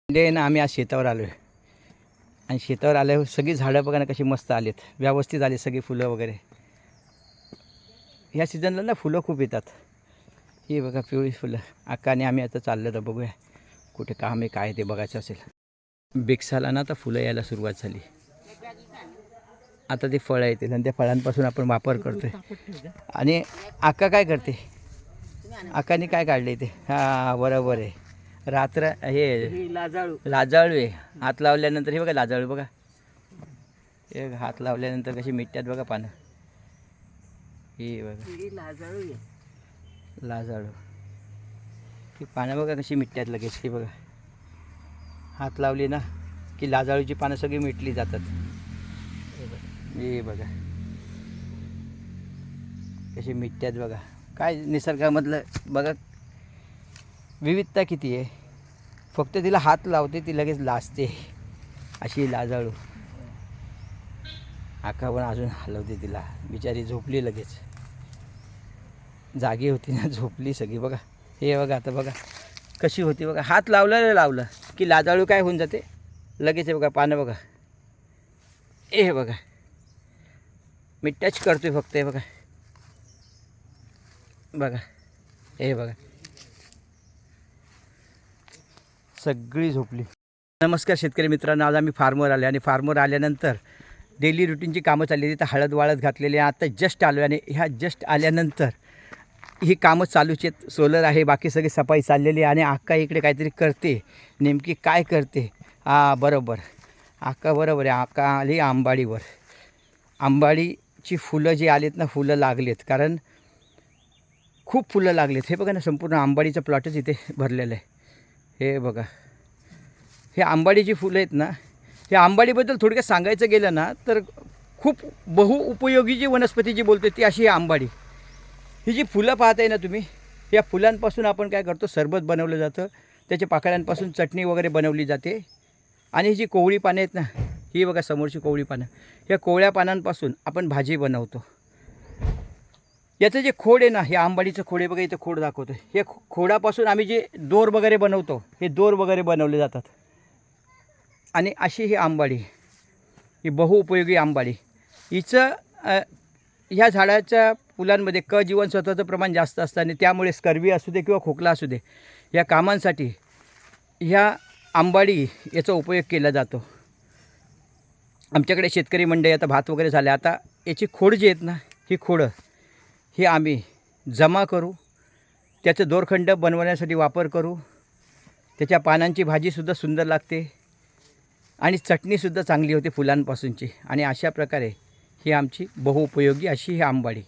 ना आम्ही आज शेतावर आलो आहे आणि शेतावर आल्यावर सगळी झाडं बघा ना कशी मस्त आलीत, व्यवस्थित आली सगळी फुलं वगैरे. ह्या सीझनला ना फुलं खूप येतात. ही बघा पिवळी फुलं. आकाने आम्ही आता चाललो तर बघूया कुठे काम आहे काय ते बघायचं असेल. बिक्साला ना आता फुलं यायला सुरुवात झाली. आता ते फळं येतील आणि त्या फळांपासून आपण वापर करतोय. आणि आका काय करते, आकाने काय काढले ते? हां बरोबर आहे, रात्र हे लाजाळू आहे. हात लावल्यानंतर हे बघा लाजाळू बघा, हे हात लावल्यानंतर कशी मिठ्यात बघा पानं. ही बघा लाजाळू, ही पानं बघा कशी मिठ्यात लगेच. ही बघा हात लावली ना की लाजाळूची पानं सगळी मिटली जातात. हे बघा कशी मिठ्यात बघा. काय निसर्गामधलं बघा विविधता किती आहे. फक्त तिला हात लावते ती लगेच लाजते, अशी लाजाळू. आका पण अजून हलवते तिला, बिचारी झोपली लगेच. जागी होती ना, झोपली सगळी बघा. हे बघा आता बघा कशी होती बघा. हात लावलं की लाजाळू काय होऊन जाते लगेच. हे बघा पानं बघा, हे बघा मी टच करतोय फक्त. हे बघा बघा, हे बघा सगळी झोपली. नमस्कार शेतकरी मित्रांनो, आज आम्ही फार्मवर आले आणि फार्मवर आल्यानंतर डेली रुटीनची कामं चालली. तिथं हळद वाळत घातलेली आहे. आता जस्ट आलो आणि ह्या जस्ट आल्यानंतर ही कामं चालूच आहेत. सोलर आहे, बाकी सगळी सफाई चाललेली आहे. आणि आक्का इकडे काहीतरी करते, नेमकी काय करते? हां बरोबर, आक्का बरोबर आहे. आक्का आली आंबाडीवर. आंबाडीची फुलं जी आलीत ना, फुलं लागलेत, कारण खूप फुलं लागलेत. हे बघा ना, संपूर्ण आंबाडीचं प्लॉटच इथे भरलेलं आहे. हे बघा, हे आंबाडीची फुलं आहेत ना. हे आंबाडीबद्दल थोडक्यात सांगायचं गेलं ना तर खूप बहुउपयोगी जी वनस्पती जी बोलतो ती अशी ही आंबाडी. ही जी फुलं पाहताय ना तुम्ही, या फुलांपासून आपण काय करतो, सरबत बनवलं जातं. त्याच्या पाकळ्यांपासून चटणी वगैरे बनवली जाते. आणि ही जी कोवळी पानं आहेत ना, ही बघा समोरची कोवळी पानं, या कोवळ्या पानांपासून आपण भाजी बनवतो. याचं जे खोड आहे ना, हे आंबाडीचं खोड आहे बघा, इथं खोड दाखवतो. हे खोडापासून आम्ही जे दोर वगैरे बनवतो, हे दोर वगैरे बनवले जातात. आणि अशी ही आंबाडी, ही बहुउपयोगी आंबाडी. हिचं ह्या झाडाच्या फुलांमध्ये क जीवनसत्वाचं प्रमाण जास्त असतं आणि त्यामुळे स्कर्वी असू दे किंवा खोकला असू दे, या कामांसाठी ह्या आंबाडी याचा उपयोग केला जातो. आमच्याकडे शेतकरी मंडळी आता भात वगैरे झाले, आता याची खोड जी आहेत ना, ही खोडं ही आम्ही जमा करू, त्याचं दोरखंड बनवण्यासाठी वापर करू. त्याच्या पानांची भाजीसुद्धा सुंदर लागते आणि चटणीसुद्धा चांगली होते फुलांपासूनची. आणि अशा प्रकारे ही आमची बहुउपयोगी अशी ही आंबाडी.